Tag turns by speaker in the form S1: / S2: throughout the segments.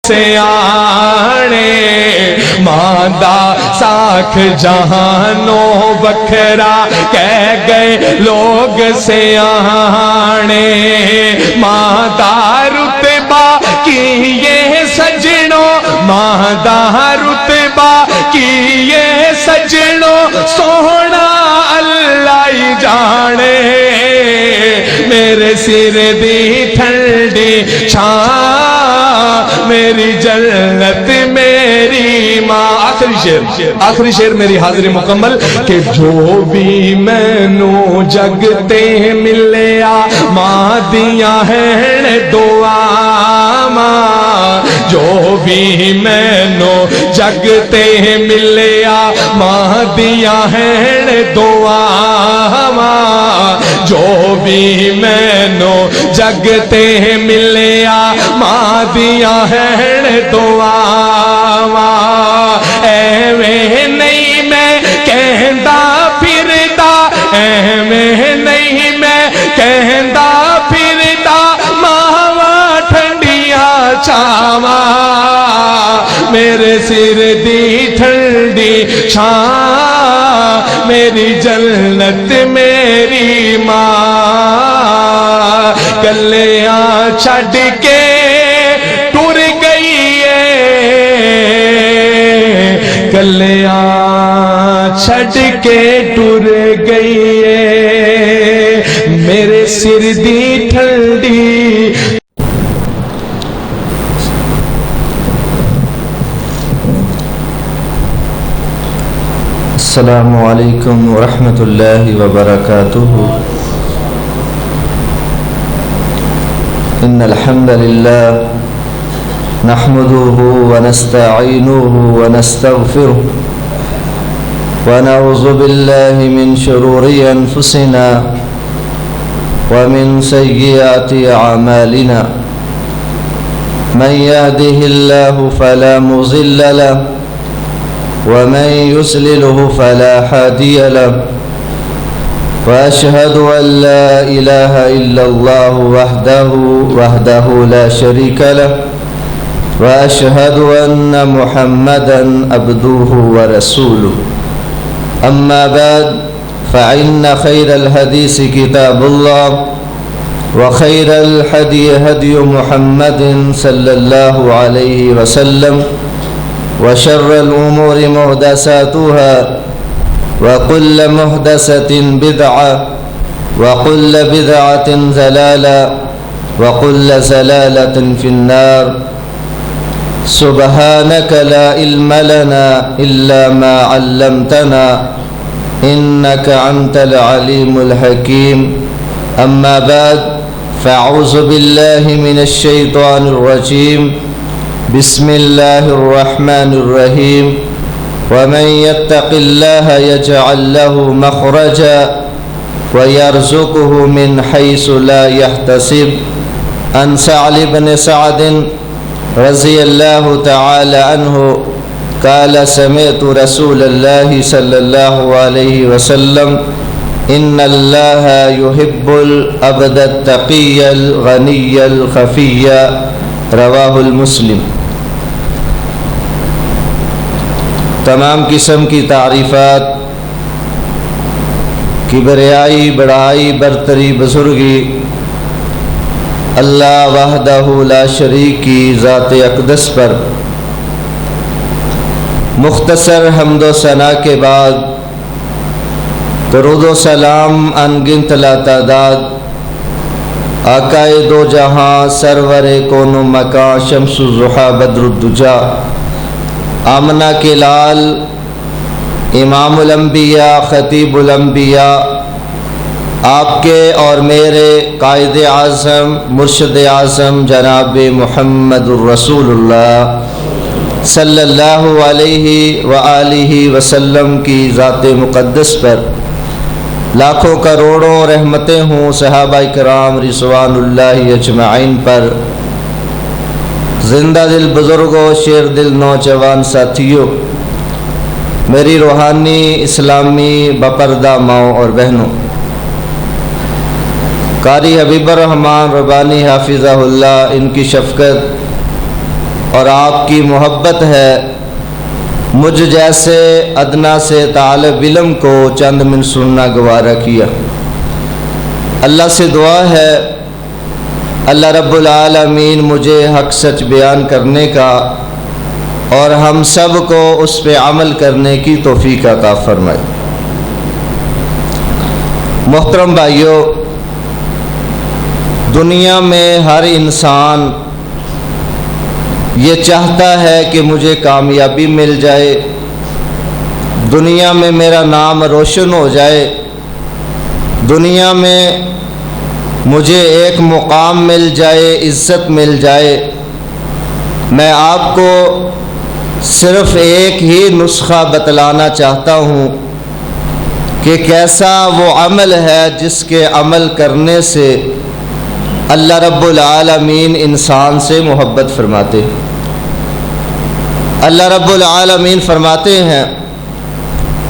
S1: سیانے ماندہ ساکھ جہانوں بکھرا کہہ گئے لوگ سیانے ماندہ رتبہ کی یہ سجنوں ماندہ رتبہ کی یہ سجنوں سونا اللہ ہی جانے میرے سر دی ٹھنڈی چھاں میری جنت میری ماں آخری شعر میری حاضری مکمل کہ جو بھی مینوں جگتے ملیا ماں دیاں ہیں دعا ماں جو بھی مینوں جگتے ملیا ماں دیاں ہیں دعا ماں جو بھی مینوں جگتے ملیا ماں دیاں ہیں دعا ایویں نہیں میں کہندا پھردا ایویں نہیں میں کہندا پھردا ماواں ٹھنڈیاں چھاواں میرے سر دی ٹھنڈی چھاں میری جنت میری ماں کلیاں چھڈ کے ٹر گئی ہے کلیاں چھڈ کے ٹر گئی ہے میرے سر دی ٹھنڈی
S2: السلام علیکم ورحمۃ اللہ وبرکاتہ ان الحمد للہ نحمده ونستعینه ونستغفره ونعوذ باللہ من شرور انفسنا ومن سیئات اعمالنا من يهده الله فلا مضل له ومن يضلله فلا هادي له وأشهد أن لا إله إلا الله وحده لا شريك له وأشهد أن محمدا عبده ورسوله أما بعد فإن خير الحديث كتاب الله وخير الهدي هدي محمد صلى الله عليه وسلم وشر الأمور محدثاتها وكل محدثة بدعة وكل بدعة ضلالة وكل ضلالة في النار سبحانك لا علم لنا إلا ما علمتنا إنك أنت العليم الحكيم أما بعد فأعوذ بالله من الشيطان الرجيم بسم الله الرحمن الرحيم ومن يتق الله يجعل له مخرجا ويرزقه من حيث لا يحتسب عن سعد بن سعد رضي الله تعالى عنه قال سمعت رسول الله صلى الله عليه وسلم إن الله يحب العبد التقي الغني الخفي رواہ المسلم۔ تمام قسم کی تعریفات کبریائی بڑائی برتری بزرگی اللہ وحدہ لا شریک کی ذات اقدس پر مختصر حمد و ثنا کے بعد درود و سلام انگنت لا تعداد آقائے دو جہاں سرور کون و مکان شمس الضحیٰ بدر الدجا آمنہ کے لال امام الانبیاء خطیب الانبیاء آپ کے اور میرے قائد اعظم مرشد اعظم جناب محمد الرسول اللہ صلی اللہ علیہ وآلہ وسلم کی ذات مقدس پر لاکھوں کروڑوں رحمتیں ہوں صحابہ کرام رضوان اللہ اجمعین پر، زندہ دل بزرگوں شیر دل نوجوان ساتھیوں، میری روحانی اسلامی بپردہ ماؤں اور بہنوں، قاری حبیب الرحمن ربانی حافظہ اللہ ان کی شفقت اور آپ کی محبت ہے، مجھ جیسے ادنا سے طالب علم کو چند من سننا گوارا کیا۔ اللہ سے دعا ہے اللہ رب العالمین مجھے حق سچ بیان کرنے کا اور ہم سب کو اس پہ عمل کرنے کی توفیق عطا فرمائے۔ محترم بھائیو، دنیا میں ہر انسان یہ چاہتا ہے کہ مجھے کامیابی مل جائے، دنیا میں میرا نام روشن ہو جائے، دنیا میں مجھے ایک مقام مل جائے، عزت مل جائے۔ میں آپ کو صرف ایک ہی نسخہ بتلانا چاہتا ہوں کہ کیسا وہ عمل ہے جس کے عمل کرنے سے اللہ رب العالمین انسان سے محبت فرماتے ہیں۔ اللہ رب العالمین فرماتے ہیں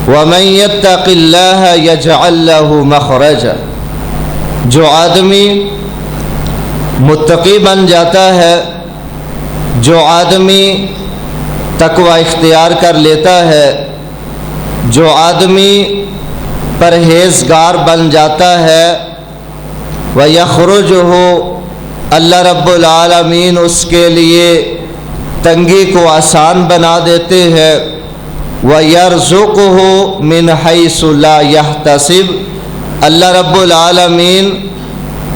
S2: وَمَن يَتَّقِ اللَّهَ يَجْعَل لَّهُ مَخْرَجًا، جو آدمی متقی بن جاتا ہے، جو آدمی تقوی اختیار کر لیتا ہے، جو آدمی پرہیزگار بن جاتا ہے، وَيَخْرُجُهُ، اللہ رب العالمین اس کے لیے تنگی کو آسان بنا دیتے ہیں، وَيَرْزُقُهُ مِنْ حَيْثُ لَا يَحْتَسِبُ، اللہ رب العالمین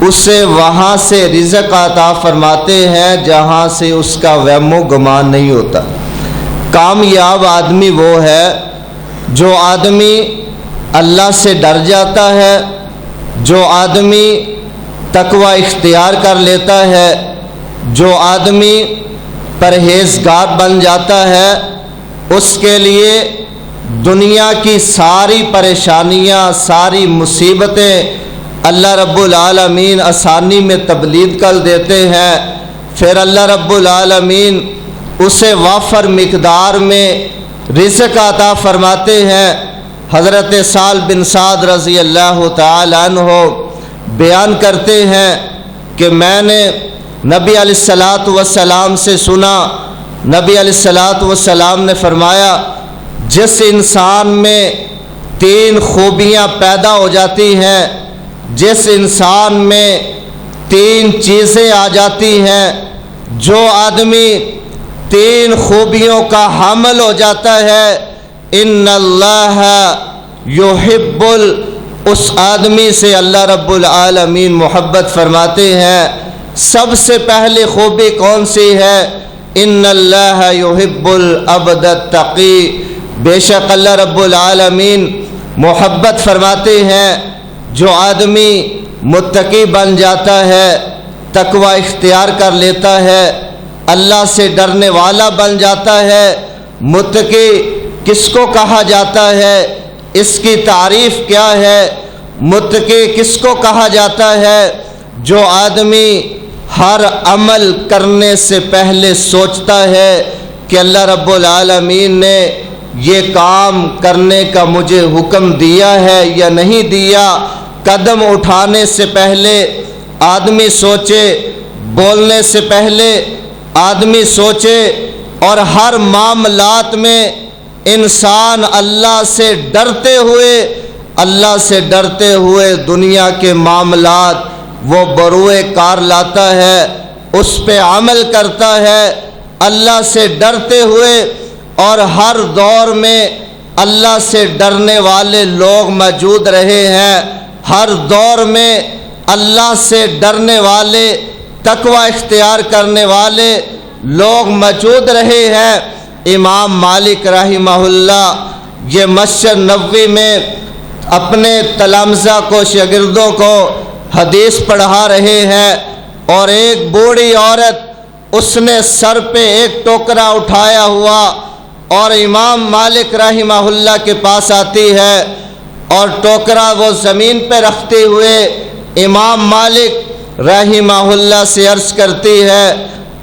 S2: اسے وہاں سے رزق عطا فرماتے ہیں جہاں سے اس کا وہم و گمان نہیں ہوتا۔ کامیاب آدمی وہ ہے جو آدمی اللہ سے ڈر جاتا ہے، جو آدمی تقوی اختیار کر لیتا ہے، جو آدمی پرہیزگار بن جاتا ہے، اس کے لیے دنیا کی ساری پریشانیاں، ساری مصیبتیں اللہ رب العالمین آسانی میں تبدیل کر دیتے ہیں۔ پھر اللہ رب العالمین اسے وافر مقدار میں رزق عطا فرماتے ہیں۔ حضرت سہل بن سعد رضی اللہ تعالی عنہ بیان کرتے ہیں کہ میں نے نبی علیہ الصلاۃ والسلام سے سنا، نبی علیہ الصلاۃ والسلام نے فرمایا جس انسان میں 3 خوبیاں پیدا ہو جاتی ہیں، جس انسان میں 3 چیزیں آ جاتی ہیں، جو آدمی 3 خوبیوں کا حامل ہو جاتا ہے، ان اللہ یحب، اس آدمی سے اللہ رب العالمین محبت فرماتے ہیں۔ سب سے پہلی خوبی کون سی ہے؟ ان اللہ یحب العبد التقی، بے شک اللہ رب العالمین محبت فرماتے ہیں جو آدمی متقی بن جاتا ہے، تقوی اختیار کر لیتا ہے، اللہ سے ڈرنے والا بن جاتا ہے۔ متقی کس کو کہا جاتا ہے؟ اس کی تعریف کیا ہے؟ متقی کس کو کہا جاتا ہے؟ جو آدمی ہر عمل کرنے سے پہلے سوچتا ہے کہ اللہ رب العالمین نے یہ کام کرنے کا مجھے حکم دیا ہے یا نہیں دیا۔ قدم اٹھانے سے پہلے آدمی سوچے، بولنے سے پہلے آدمی سوچے، اور ہر معاملات میں انسان اللہ سے ڈرتے ہوئے دنیا کے معاملات وہ بروئے کار لاتا ہے، اس پہ عمل کرتا ہے اللہ سے ڈرتے ہوئے۔ اور ہر دور میں اللہ سے ڈرنے والے لوگ موجود رہے ہیں، ہر دور میں اللہ سے ڈرنے والے، تقوی اختیار کرنے والے لوگ موجود رہے ہیں۔ امام مالک رحمہ اللہ یہ مسجد نبوی میں اپنے تلامذہ کو، شاگردوں کو حدیث پڑھا رہے ہیں، اور ایک بوڑھی عورت اس نے سر پہ ایک ٹوکرا اٹھایا ہوا اور امام مالک رحمہ اللہ کے پاس آتی ہے، اور ٹوکرا وہ زمین پہ رکھتے ہوئے امام مالک رحمہ اللہ سے عرض کرتی ہے،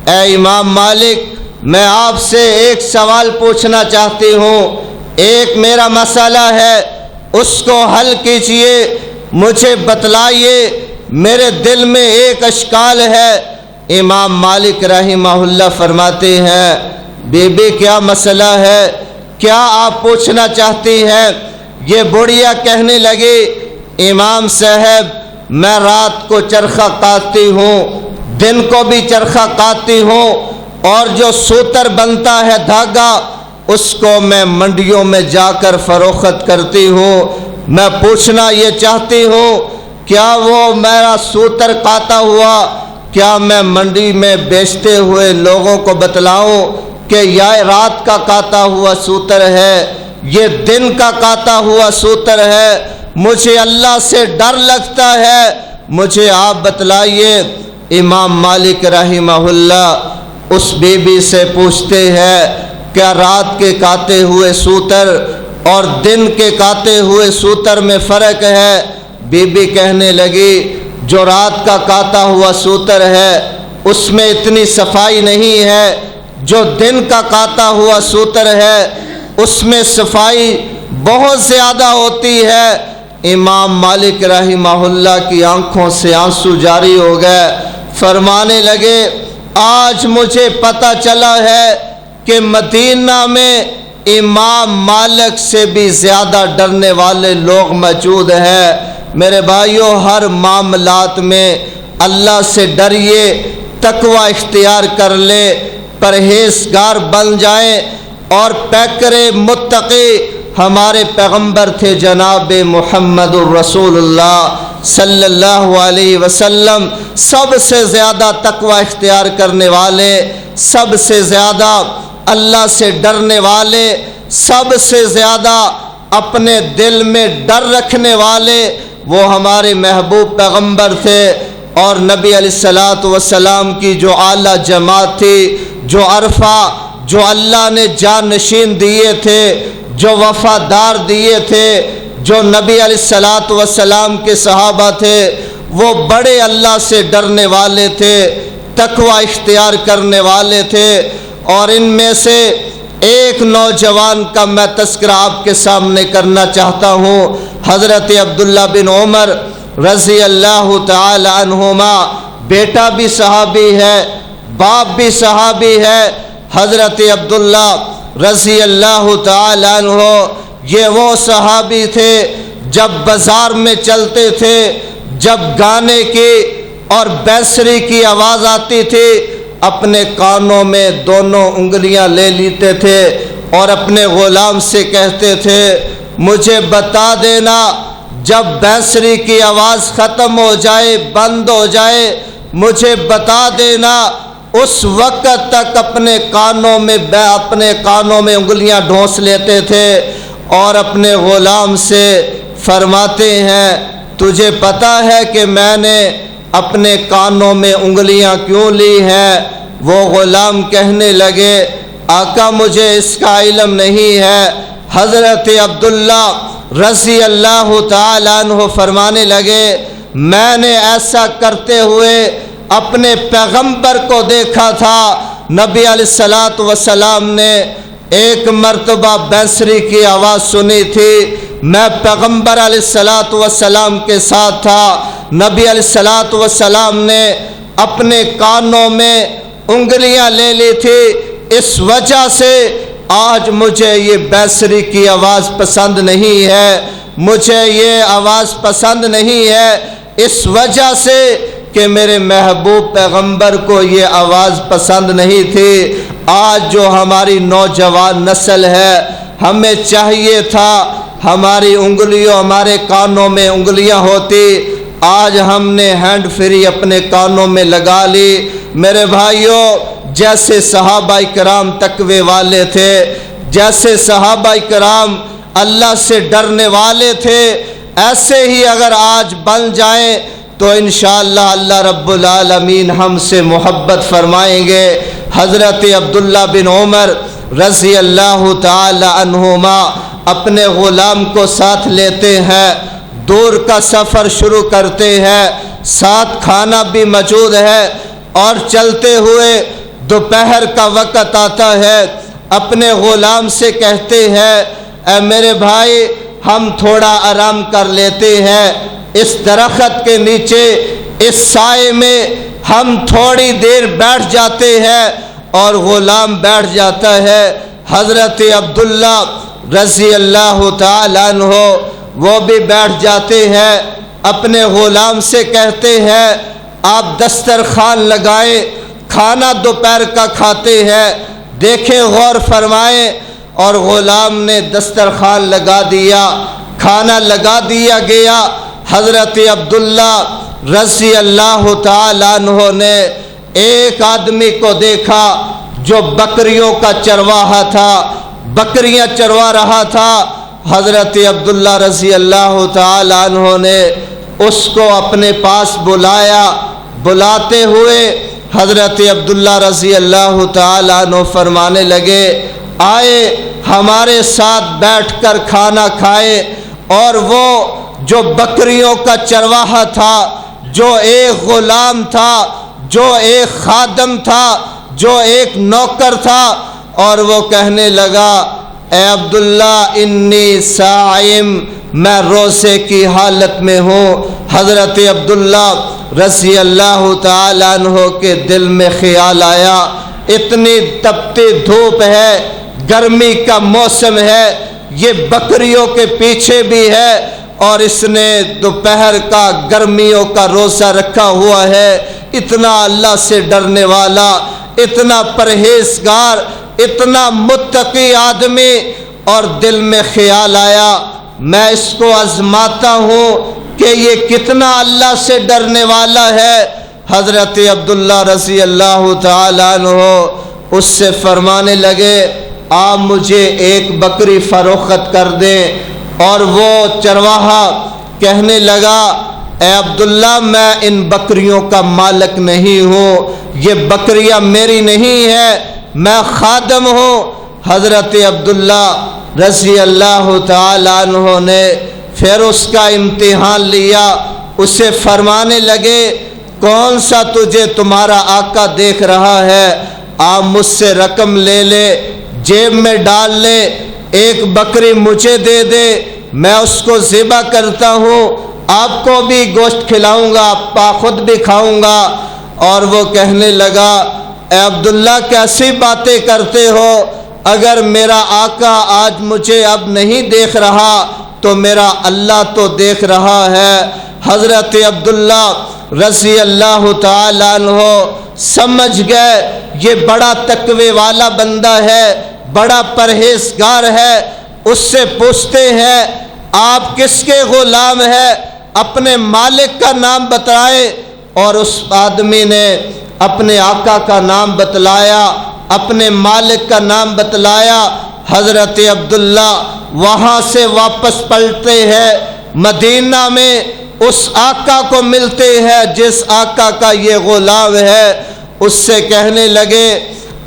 S2: اے امام مالک، میں آپ سے ایک سوال پوچھنا چاہتی ہوں، ایک میرا مسئلہ ہے، اس کو حل کیجئے، مجھے بتلائیے، میرے دل میں ایک اشکال ہے، امام مالک رحمہ اللہ فرماتے ہیں بی بی کیا مسئلہ ہے، کیا آپ پوچھنا چاہتی ہیں؟ یہ بڑھیا کہنے لگی امام صاحب میں رات کو چرخہ کاٹتی ہوں، دن کو بھی چرخہ کاٹتی ہوں، اور جو سوتر بنتا ہے دھاگا اس کو میں منڈیوں میں جا کر فروخت کرتی ہوں۔ میں پوچھنا یہ چاہتی ہوں کیا وہ میرا سوتر کاتا ہوا کیا میں منڈی میں بیچتے ہوئے لوگوں کو بتلاؤں کہ یہ رات کا کاتا ہوا سوتر ہے، یہ دن کا کاتا ہوا سوتر ہے؟ مجھے اللہ سے ڈر لگتا ہے، مجھے آپ بتلائیے۔ امام مالک رحمہ اللہ اس بی بی سے پوچھتے ہیں کیا رات کے کاتے ہوئے سوتر اور دن کے کاتے ہوئے سوتر میں فرق ہے؟ بی بی کہنے لگی جو رات کا کاتا ہوا سوتر ہے اس میں اتنی صفائی نہیں ہے، جو دن کا کاتا ہوا سوتر ہے اس میں صفائی بہت زیادہ ہوتی ہے۔ امام مالک رحمہ اللہ کی آنکھوں سے آنسو جاری ہو گئے، فرمانے لگے آج مجھے پتہ چلا ہے کہ مدینہ میں امام مالک سے بھی زیادہ ڈرنے والے لوگ موجود ہیں۔ میرے بھائیوں، ہر معاملات میں اللہ سے ڈریے، تقوی اختیار کر لے، پرہیزگار بن جائیں اور پیکر متقی ہمارے پیغمبر تھے جناب محمد الرسول اللہ صلی اللہ علیہ وسلم، سب سے زیادہ تقوی اختیار کرنے والے، سب سے زیادہ اللہ سے ڈرنے والے، سب سے زیادہ اپنے دل میں ڈر رکھنے والے وہ ہمارے محبوب پیغمبر تھے۔ اور نبی علیہ الصلوۃ والسلام کی جو اعلیٰ جماعت تھی، جو عرفہ، جو اللہ نے جانشین دیے تھے، جو وفادار دیے تھے، جو نبی علیہ الصلوۃ والسلام کے صحابہ تھے، وہ بڑے اللہ سے ڈرنے والے تھے، تقوی اختیار کرنے والے تھے۔ اور ان میں سے ایک نوجوان کا میں تذکرہ آپ کے سامنے کرنا چاہتا ہوں، حضرت عبداللہ بن عمر رضی اللہ تعالی عنہما، بیٹا بھی صحابی ہے، باپ بھی صحابی ہے۔ حضرت عبداللہ رضی اللہ تعالی عنہ یہ وہ صحابی تھے جب بازار میں چلتے تھے، جب گانے کی اور بینسری کی آواز آتی تھی اپنے کانوں میں دونوں انگلیاں لے لیتے تھے اور اپنے غلام سے کہتے تھے مجھے بتا دینا جب بینسری کی آواز ختم ہو جائے، بند ہو جائے، مجھے بتا دینا۔ اس وقت تک اپنے کانوں میں انگلیاں ڈھونس لیتے تھے اور اپنے غلام سے فرماتے ہیں تجھے پتہ ہے کہ میں نے اپنے کانوں میں انگلیاں کیوں لی ہیں؟ وہ غلام کہنے لگے آقا مجھے اس کا علم نہیں ہے۔ حضرت عبداللہ رضی اللہ تعالی عنہ فرمانے لگے میں نے ایسا کرتے ہوئے اپنے پیغمبر کو دیکھا تھا۔ نبی علیہ الصلوۃ والسلام نے ایک مرتبہ بینسری کی آواز سنی تھی، میں پیغمبر علیہ الصلوۃ والسلام کے ساتھ تھا، نبی علیہ الصلوۃ والسلام نے اپنے کانوں میں انگلیاں لے لی تھی، اس وجہ سے آج مجھے یہ بینسری کی آواز پسند نہیں ہے، مجھے یہ آواز پسند نہیں ہے، اس وجہ سے کہ میرے محبوب پیغمبر کو یہ آواز پسند نہیں تھی۔ آج جو ہماری نوجوان نسل ہے ہمیں چاہیے تھا ہماری انگلیوں ہمارے کانوں میں انگلیاں ہوتی، آج ہم نے ہینڈ فری اپنے کانوں میں لگا لی۔ میرے بھائیوں، جیسے صحابہ کرام تقوی والے تھے، جیسے صحابہ کرام اللہ سے ڈرنے والے تھے، ایسے ہی اگر آج بن جائیں تو انشاءاللہ اللہ رب العالمین ہم سے محبت فرمائیں گے۔ حضرت عبداللہ بن عمر رضی اللہ تعالی عنہما اپنے غلام کو ساتھ لیتے ہیں، دور کا سفر شروع کرتے ہیں، ساتھ کھانا بھی موجود ہے، اور چلتے ہوئے دوپہر کا وقت آتا ہے، اپنے غلام سے کہتے ہیں اے میرے بھائی ہم تھوڑا آرام کر لیتے ہیں، اس درخت کے نیچے اس سائے میں ہم تھوڑی دیر بیٹھ جاتے ہیں اور غلام بیٹھ جاتا ہے۔ حضرت عبداللہ رضی اللہ تعالیٰ عنہ وہ بھی بیٹھ جاتے ہیں، اپنے غلام سے کہتے ہیں آپ دسترخوان لگائیں، کھانا دوپہر کا کھاتے ہیں۔ دیکھیں، غور فرمائیں، اور غلام نے دسترخوان لگا دیا، کھانا لگا دیا گیا۔ حضرت عبداللہ رضی اللہ تعالیٰ عنہ نے ایک آدمی کو دیکھا جو بکریوں کا چرواہا تھا، بکریاں چروا رہا تھا۔ حضرت عبداللہ رضی اللہ تعالیٰ عنہ نے اس کو اپنے پاس بلایا۔ بلاتے ہوئے حضرت عبداللہ رضی اللہ تعالیٰ عنہ فرمانے لگے، آئے ہمارے ساتھ بیٹھ کر کھانا کھائے۔ اور وہ جو بکریوں کا چرواہا تھا، جو ایک غلام تھا، جو ایک خادم تھا، جو ایک نوکر تھا، اور وہ کہنے لگا اے عبداللہ انی صائم، میں روزے کی حالت میں ہوں۔ حضرت عبداللہ رضی اللہ تعالیٰ عنہ کے دل میں خیال آیا، اتنی تپتی دھوپ ہے، گرمی کا موسم ہے، یہ بکریوں کے پیچھے بھی ہے، اور اس نے دوپہر کا گرمیوں کا روزہ رکھا ہوا ہے۔ اتنا اللہ سے ڈرنے والا، اتنا پرہیزگار، اتنا متقی آدمی، اور دل میں خیال آیا میں اس کو آزماتا ہوں کہ یہ کتنا اللہ سے ڈرنے والا ہے۔ حضرت عبداللہ رضی اللہ تعالیٰ عنہ اس سے فرمانے لگے آپ مجھے ایک بکری فروخت کر دیں۔ اور وہ چرواہا کہنے لگا اے عبداللہ میں ان بکریوں کا مالک نہیں ہوں، یہ بکریاں میری نہیں ہیں، میں خادم ہوں۔ حضرت عبداللہ رضی اللہ تعالیٰ عنہ نے پھر اس کا امتحان لیا، اسے فرمانے لگے کون سا تجھے تمہارا آقا دیکھ رہا ہے، آپ مجھ سے رقم لے لے، جیب میں ڈال لے، ایک بکری مجھے دے دے، میں اس کو ذبح کرتا ہوں، آپ کو بھی گوشت کھلاؤں گا، خود بھی کھاؤں گا۔ اور وہ کہنے لگا اے عبداللہ کیسی باتیں کرتے ہو، اگر میرا آقا آج مجھے اب نہیں دیکھ رہا تو میرا اللہ تو دیکھ رہا ہے۔ حضرت عبداللہ رضی اللہ تعالیٰ عنہ سمجھ گئے یہ بڑا تقوی والا بندہ ہے، بڑا پرہیزگار ہے۔ اس سے پوچھتے ہیں آپ کس کے غلام ہیں، اپنے مالک کا نام بتائے۔ اور اس آدمی نے اپنے آقا کا نام بتلایا، اپنے مالک کا نام بتلایا۔ حضرت عبداللہ وہاں سے واپس پلٹتے ہیں، مدینہ میں اس آقا کو ملتے ہیں جس آقا کا یہ غلام ہے۔ اس سے کہنے لگے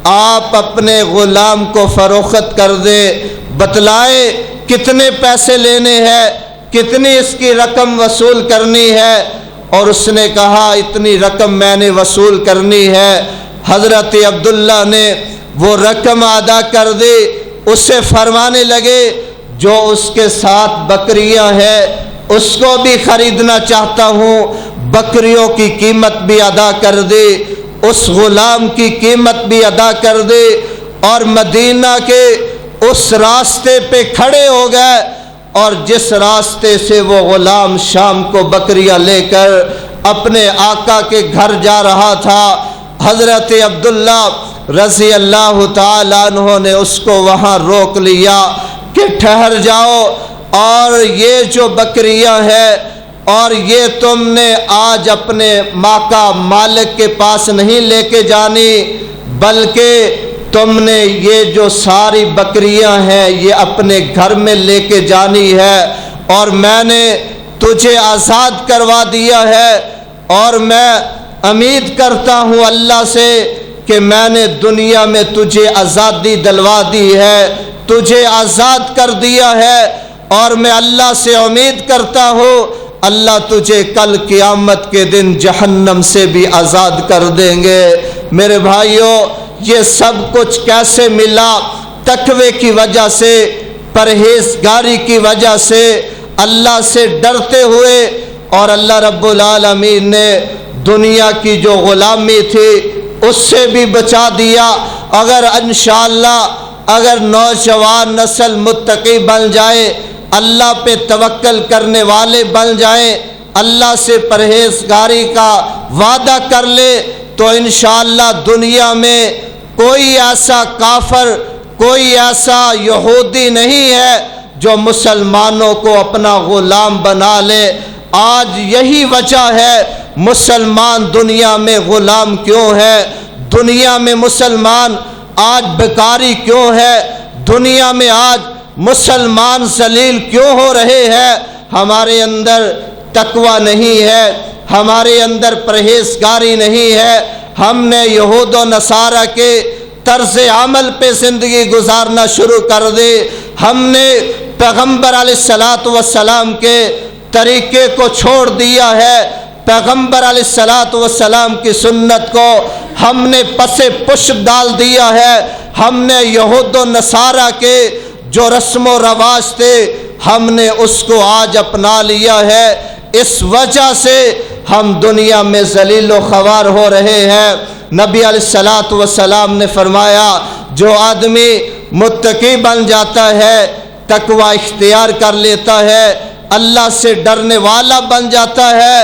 S2: آپ اپنے غلام کو فروخت کر دیں، بتلائے کتنے پیسے لینے ہیں، کتنی اس کی رقم وصول کرنی ہے۔ اور اس نے کہا اتنی رقم میں نے وصول کرنی ہے۔ حضرت عبداللہ نے وہ رقم ادا کر دی۔ اسے فرمانے لگے جو اس کے ساتھ بکریاں ہیں اس کو بھی خریدنا چاہتا ہوں، بکریوں کی قیمت بھی ادا کر دی، اس غلام کی قیمت بھی ادا کر دی، اور مدینہ کے اس راستے پہ کھڑے ہو گئے۔ اور جس راستے سے وہ غلام شام کو بکریاں لے کر اپنے آقا کے گھر جا رہا تھا، حضرت عبداللہ رضی اللہ تعالیٰ عنہ نے اس کو وہاں روک لیا کہ ٹھہر جاؤ، اور یہ جو بکریاں ہیں اور یہ تم نے آج اپنے ماقا مالک کے پاس نہیں لے کے جانی، بلکہ تم نے یہ جو ساری بکریاں ہیں یہ اپنے گھر میں لے کے جانی ہے، اور میں نے تجھے آزاد کروا دیا ہے۔ اور میں امید کرتا ہوں اللہ سے کہ میں نے دنیا میں تجھے آزادی دلوا دی ہے، تجھے آزاد کر دیا ہے، اور میں اللہ سے امید کرتا ہوں اللہ تجھے کل قیامت کے دن جہنم سے بھی آزاد کر دیں گے۔ میرے بھائیوں یہ سب کچھ کیسے ملا؟ تقوی کی وجہ سے، پرہیزگاری کی وجہ سے، اللہ سے ڈرتے ہوئے۔ اور اللہ رب العالمین نے دنیا کی جو غلامی تھی اس سے بھی بچا دیا۔ اگر انشاءاللہ اگر نوجوان نسل متقی بن جائے، اللہ پہ توکل کرنے والے بن جائیں، اللہ سے پرہیزگاری کا وعدہ کر لے، تو انشاءاللہ دنیا میں کوئی ایسا کافر، کوئی ایسا یہودی نہیں ہے جو مسلمانوں کو اپنا غلام بنا لے۔ آج یہی وجہ ہے مسلمان دنیا میں غلام کیوں ہے، دنیا میں مسلمان آج بیکاری کیوں ہے، دنیا میں آج مسلمان ذلیل کیوں ہو رہے ہیں؟ ہمارے اندر تقوی نہیں ہے، ہمارے اندر پرہیزگاری نہیں ہے، ہم نے یہود و نصارہ کے طرز عمل پہ زندگی گزارنا شروع کر دی، ہم نے پیغمبر علیہ الصلاۃ والسلام کے طریقے کو چھوڑ دیا ہے، پیغمبر علیہ الصلاۃ والسلام کی سنت کو ہم نے پس پش ڈال دیا ہے، ہم نے یہود و نصارہ کے جو رسم و رواج تھے ہم نے اس کو آج اپنا لیا ہے۔ اس وجہ سے ہم دنیا میں ذلیل و خوار ہو رہے ہیں۔ نبی علیہ الصلاۃ والسلام نے فرمایا جو آدمی متقی بن جاتا ہے، تقوی اختیار کر لیتا ہے، اللہ سے ڈرنے والا بن جاتا ہے،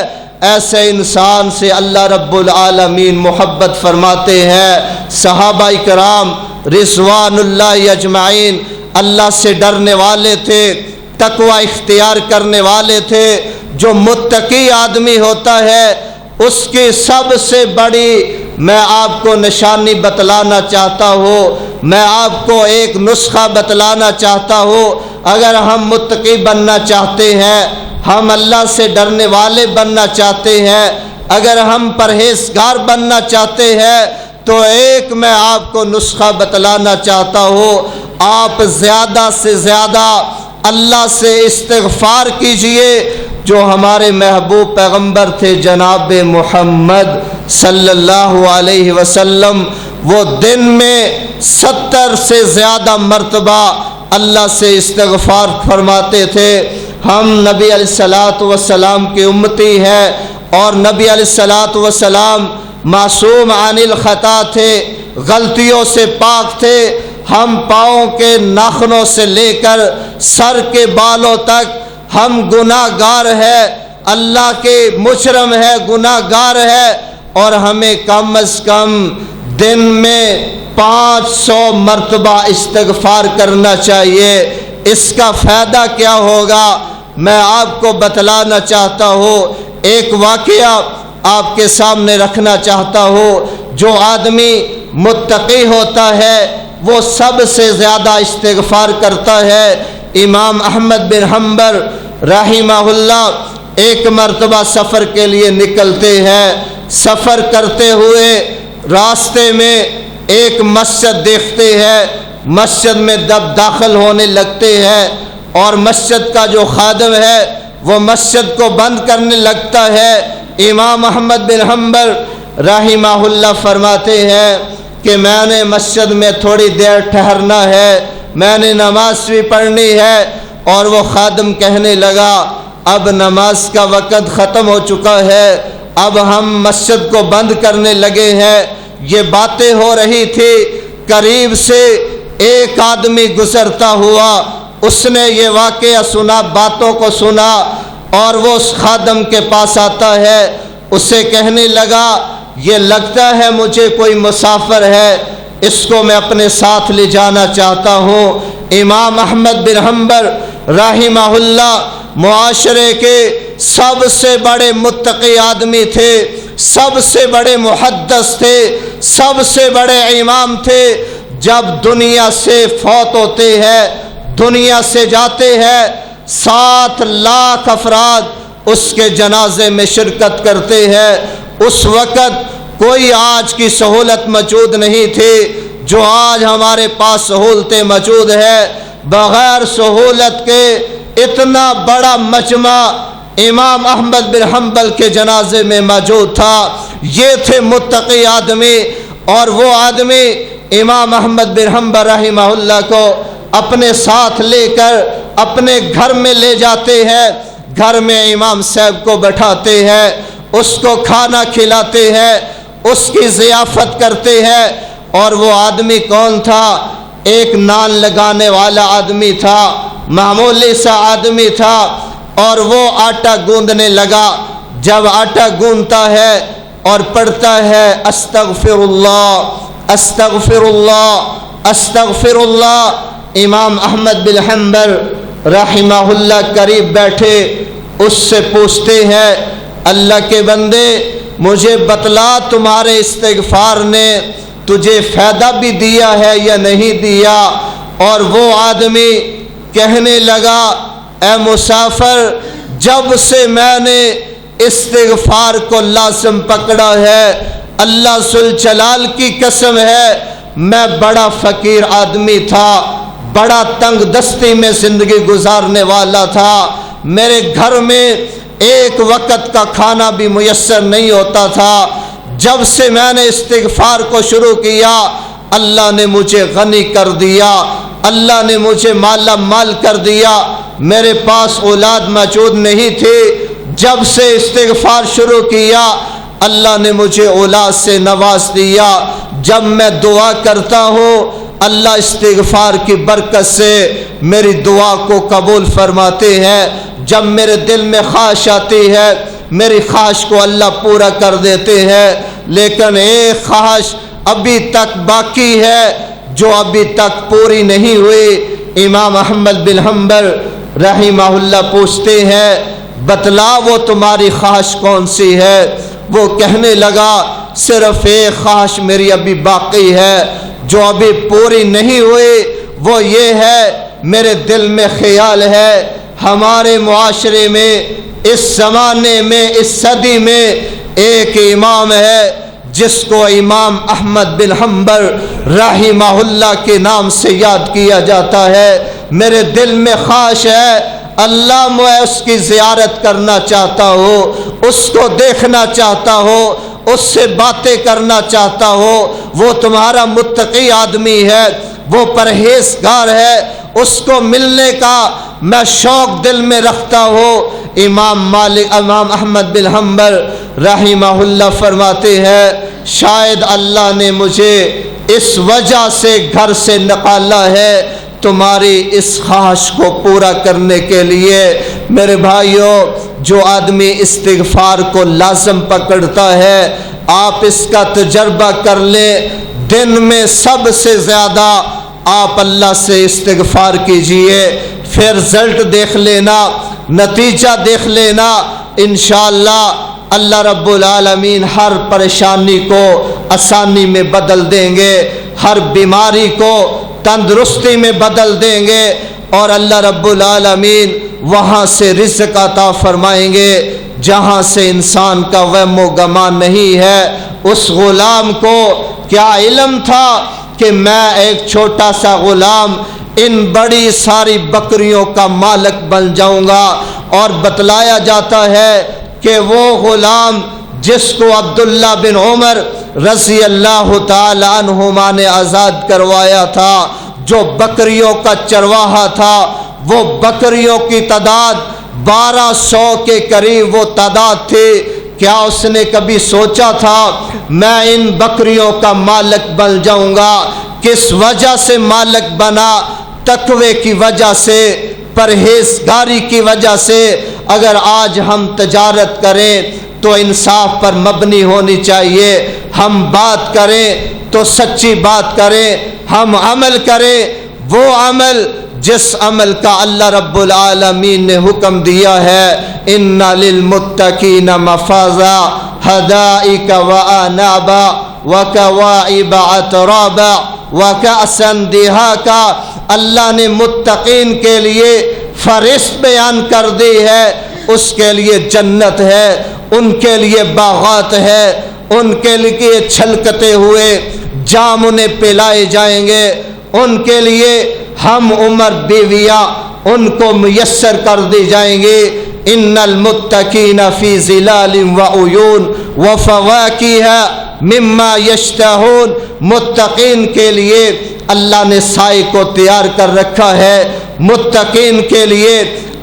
S2: ایسے انسان سے اللہ رب العالمین محبت فرماتے ہیں۔ صحابہ کرام رضوان اللہ اجمعین اللہ سے ڈرنے والے تھے، تقوی اختیار کرنے والے تھے۔ جو متقی آدمی ہوتا ہے اس کی سب سے بڑی میں آپ کو نشانی بتلانا چاہتا ہوں، میں آپ کو ایک نسخہ بتلانا چاہتا ہوں۔ اگر ہم متقی بننا چاہتے ہیں، ہم اللہ سے ڈرنے والے بننا چاہتے ہیں، اگر ہم پرہیزگار بننا چاہتے ہیں، تو ایک میں آپ کو نسخہ بتلانا چاہتا ہوں۔ آپ زیادہ سے زیادہ اللہ سے استغفار کیجئے، جو ہمارے محبوب پیغمبر تھے جناب محمد صلی اللہ علیہ وسلم، وہ دن میں 70 سے زیادہ مرتبہ اللہ سے استغفار فرماتے تھے۔ ہم نبی علیہ الصلاۃ والسلام کی امتی ہیں، اور نبی علیہ الصلاۃ والسلام معصوم عن الخطا تھے، غلطیوں سے پاک تھے۔ ہم پاؤں کے ناخنوں سے لے کر سر کے بالوں تک ہم گناہ گار ہے، اللہ کے مجرم ہے، گناہ گار ہے، اور ہمیں کم از کم دن میں 500 مرتبہ استغفار کرنا چاہیے۔ اس کا فائدہ کیا ہوگا میں آپ کو بتلانا چاہتا ہوں، ایک واقعہ آپ کے سامنے رکھنا چاہتا ہوں۔ جو آدمی متقی ہوتا ہے وہ سب سے زیادہ استغفار کرتا ہے۔ امام احمد بن حنبل رحمہ اللہ ایک مرتبہ سفر کے لیے نکلتے ہیں، سفر کرتے ہوئے راستے میں ایک مسجد دیکھتے ہیں، مسجد میں داخل ہونے لگتے ہیں، اور مسجد کا جو خادم ہے وہ مسجد کو بند کرنے لگتا ہے۔ امام احمد بن حنبل رحمہ اللہ فرماتے ہیں کہ میں نے مسجد میں تھوڑی دیر ٹھہرنا ہے، میں نے نماز بھی پڑھنی ہے۔ اور وہ خادم کہنے لگا اب نماز کا وقت ختم ہو چکا ہے، اب ہم مسجد کو بند کرنے لگے ہیں۔ یہ باتیں ہو رہی تھی، قریب سے ایک آدمی گزرتا ہوا، اس نے یہ واقعہ سنا، باتوں کو سنا، اور وہ اس خادم کے پاس آتا ہے، اسے کہنے لگا یہ لگتا ہے مجھے کوئی مسافر ہے، اس کو میں اپنے ساتھ لے جانا چاہتا ہوں۔ امام احمد بن حنبل رحمہ اللہ معاشرے کے سب سے بڑے متقی آدمی تھے، سب سے بڑے محدث تھے، سب سے بڑے امام تھے۔ جب دنیا سے فوت ہوتے ہیں، دنیا سے جاتے ہیں، 7 لاکھ افراد اس کے جنازے میں شرکت کرتے ہیں۔ اس وقت کوئی آج کی سہولت موجود نہیں تھی جو آج ہمارے پاس سہولتیں موجود ہے۔ بغیر سہولت کے اتنا بڑا مجمع امام احمد بن حنبل کے جنازے میں موجود تھا۔ یہ تھے متقی آدمی، اور وہ آدمی امام احمد بن حنبل رحمہ اللہ کو اپنے ساتھ لے کر اپنے گھر میں لے جاتے ہیں، گھر میں امام صاحب کو بٹھاتے ہیں، اس کو کھانا کھلاتے ہیں، اس کی ضیافت کرتے ہیں۔ اور وہ آدمی کون تھا؟ ایک نان لگانے والا آدمی تھا، معمولی سا آدمی تھا، اور وہ آٹا گوندنے لگا۔ جب آٹا گوندتا ہے اور پڑھتا ہے استغفر اللہ استغفر اللہ استغفر اللہ، امام احمد بن حنبل رحمہ اللہ قریب بیٹھے اس سے پوچھتے ہیں، اللہ کے بندے مجھے بتلا تمہارے استغفار نے تجھے فائدہ بھی دیا ہے یا نہیں دیا؟ اور وہ آدمی کہنے لگا، اے مسافر، جب سے میں نے استغفار کو لازم پکڑا ہے، اللہ ذوالجلال کی قسم ہے، میں بڑا فقیر آدمی تھا، بڑا تنگ دستی میں زندگی گزارنے والا تھا، میرے گھر میں ایک وقت کا کھانا بھی میسر نہیں ہوتا تھا۔ جب سے میں نے استغفار کو شروع کیا، اللہ نے مجھے غنی کر دیا، اللہ نے مجھے مالا مال کر دیا۔ میرے پاس اولاد موجود نہیں تھی، جب سے استغفار شروع کیا اللہ نے مجھے اولاد سے نواز دیا۔ جب میں دعا کرتا ہوں اللہ استغفار کی برکت سے میری دعا کو قبول فرماتے ہیں۔ جب میرے دل میں خواہش آتی ہے میری خواہش کو اللہ پورا کر دیتے ہیں، لیکن ایک خواہش ابھی تک باقی ہے جو ابھی تک پوری نہیں ہوئی۔ امام احمد بن حنبل رحمہ اللہ پوچھتے ہیں، بتلا وہ تمہاری خواہش کون سی ہے؟ وہ کہنے لگا، صرف ایک خواہش میری ابھی باقی ہے جو ابھی پوری نہیں ہوئی، وہ یہ ہے میرے دل میں خیال ہے ہمارے معاشرے میں، اس زمانے میں، اس صدی میں ایک امام ہے جس کو امام احمد بن حنبل رحمہ اللہ کے نام سے یاد کیا جاتا ہے۔ میرے دل میں خواہش ہے اللہ میں اس کی زیارت کرنا چاہتا ہو، اس کو دیکھنا چاہتا ہو، اس سے باتیں کرنا چاہتا ہو۔ وہ تمہارا متقی آدمی ہے، وہ پرہیزگار ہے، اس کو ملنے کا میں شوق دل میں رکھتا ہوں۔ امام احمد بن حنبل رحمہ اللہ فرماتے ہیں، شاید اللہ نے مجھے اس وجہ سے گھر سے نکالا ہے تمہاری اس خواہش کو پورا کرنے کے لیے۔ میرے بھائیوں، جو آدمی استغفار کو لازم پکڑتا ہے آپ اس کا تجربہ کر لیں، دن میں سب سے زیادہ آپ اللہ سے استغفار کیجئے، پھر رزلٹ دیکھ لینا، نتیجہ دیکھ لینا، انشاءاللہ اللہ رب العالمین ہر پریشانی کو آسانی میں بدل دیں گے، ہر بیماری کو تندرستی میں بدل دیں گے، اور اللہ رب العالمین وہاں سے رزق عطا فرمائیں گے جہاں سے انسان کا وہم و گمان نہیں ہے۔ اس غلام کو کیا علم تھا کہ میں ایک چھوٹا سا غلام ان بڑی ساری بکریوں کا مالک بن جاؤں گا؟ اور بتلایا جاتا ہے کہ وہ غلام جس کو عبداللہ بن عمر رضی اللہ تعالی عنہما نے آزاد کروایا تھا، جو بکریوں کا چرواہا تھا، وہ بکریوں کی تعداد 1200 کے قریب وہ تعداد تھی۔ کیا اس نے کبھی سوچا تھا میں ان بکریوں کا مالک بن جاؤں گا؟ کس وجہ سے مالک بنا؟ تقوی کی وجہ سے، پرہیزگاری کی وجہ سے۔ اگر آج ہم تجارت کریں تو انصاف پر مبنی ہونی چاہیے، ہم بات کریں تو سچی بات کریں، ہم عمل کریں وہ عمل جس عمل کا اللہ رب العالمین نے حکم دیا ہے، ان للمتقین مفازا حدائق وانابا وکواعب اترابا وکأسا دہاقا۔ اللہ نے متقین کے لیے فہرست بیان کر دی ہے، اس کے لیے جنت ہے، ان کے لیے باغات ہے، ان کے لیے چھلکتے ہوئے جام انہیں پلائے جائیں گے، ان کے لیے ہم عمر بیویاں ان کو میسر کر دی جائیں گے۔ ان المتقین فی ظلال وعیون وفواکہ مما یشتہون۔ متقین کے لیے اللہ نے سائے کو تیار کر رکھا ہے، متقین کے لیے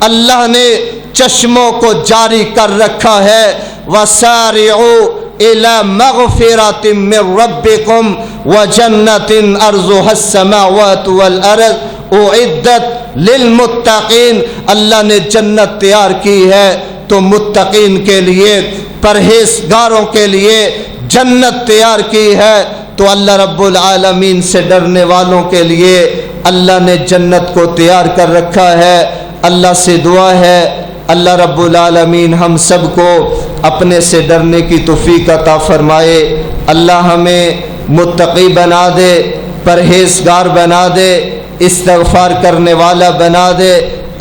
S2: اللہ نے چشموں کو جاری کر رکھا ہے۔ وسارعوا إلى مغفرة من ربكم وجنة أرضها السماوات والأرض اعدت للمتقین. اللہ نے جنت تیار کی ہے تو متقین کے لیے، پرہیزگاروں کے لیے جنت تیار کی ہے. تو اللہ رب العالمین سے ڈرنے والوں کے لیے اللہ نے جنت کو تیار کر رکھا ہے. اللہ سے دعا ہے اللہ رب العالمین ہم سب کو اپنے سے ڈرنے کی توفیق عطا فرمائے. اللہ ہمیں متقی بنا دے، پرہیزگار بنا دے، استغفار کرنے والا بنا دے.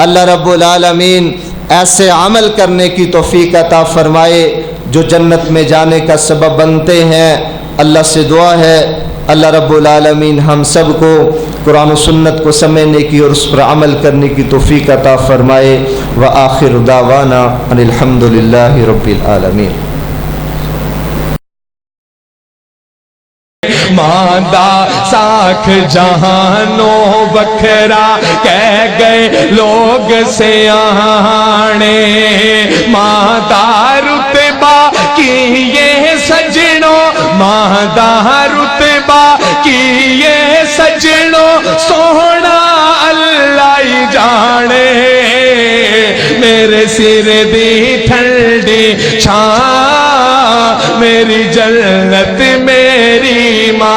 S2: اللہ رب العالمین ایسے عمل کرنے کی توفیق عطا فرمائے جو جنت میں جانے کا سبب بنتے ہیں. اللہ سے دعا ہے اللہ رب العالمین ہم سب کو قرآن و سنت کو سمجھنے کی اور اس پر عمل کرنے کی توفیق عطا فرمائے. وآخر دعوانا ان الحمد للہ رب العالمین.
S1: ماندہ ساکھ جہانوں بکھرا کہہ گئے لوگ سیانے، ماندہ رتبہ کی یہ سجنوں، ماندہ رتبہ کی یہ سجنوں، سونا اللہ ہی جانے. میرے سر دی ٹھنڈی چھاں، میری جنت میری ماں.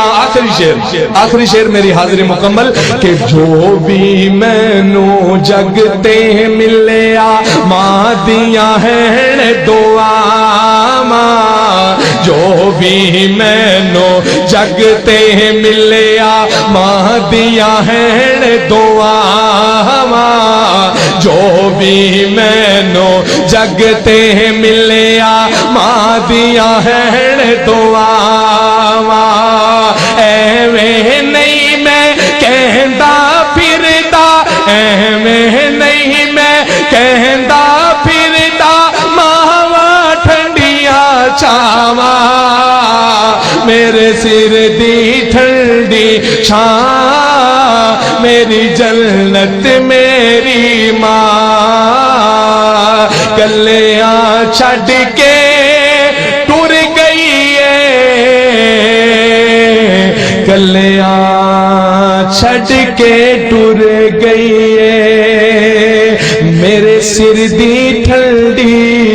S1: آخری شعر میری حاضری مکمل کہ جو بھی مینو جگتے ملیا ماں دیاں ہیں دعا ماں. جو بھی مینو جگتے ملیا ماں دیاں ہیں دعا ماں. جو بھی مینو جگتے ملیا ماں دیاں ہیں دعا ماں. ایویں نہیں میں کہندا پھردا، ایویں نہیں میں کہندا پھردا، ماواں ٹھنڈیاں چھاواں. میرے سر دی ٹھنڈی چھاں، میری جنت میری ماں. گلیاں چھڈ کے ٹر گئی ہے، گلیاں چھڈ کے ٹر گئی ہے. میرے سر دی ٹھنڈی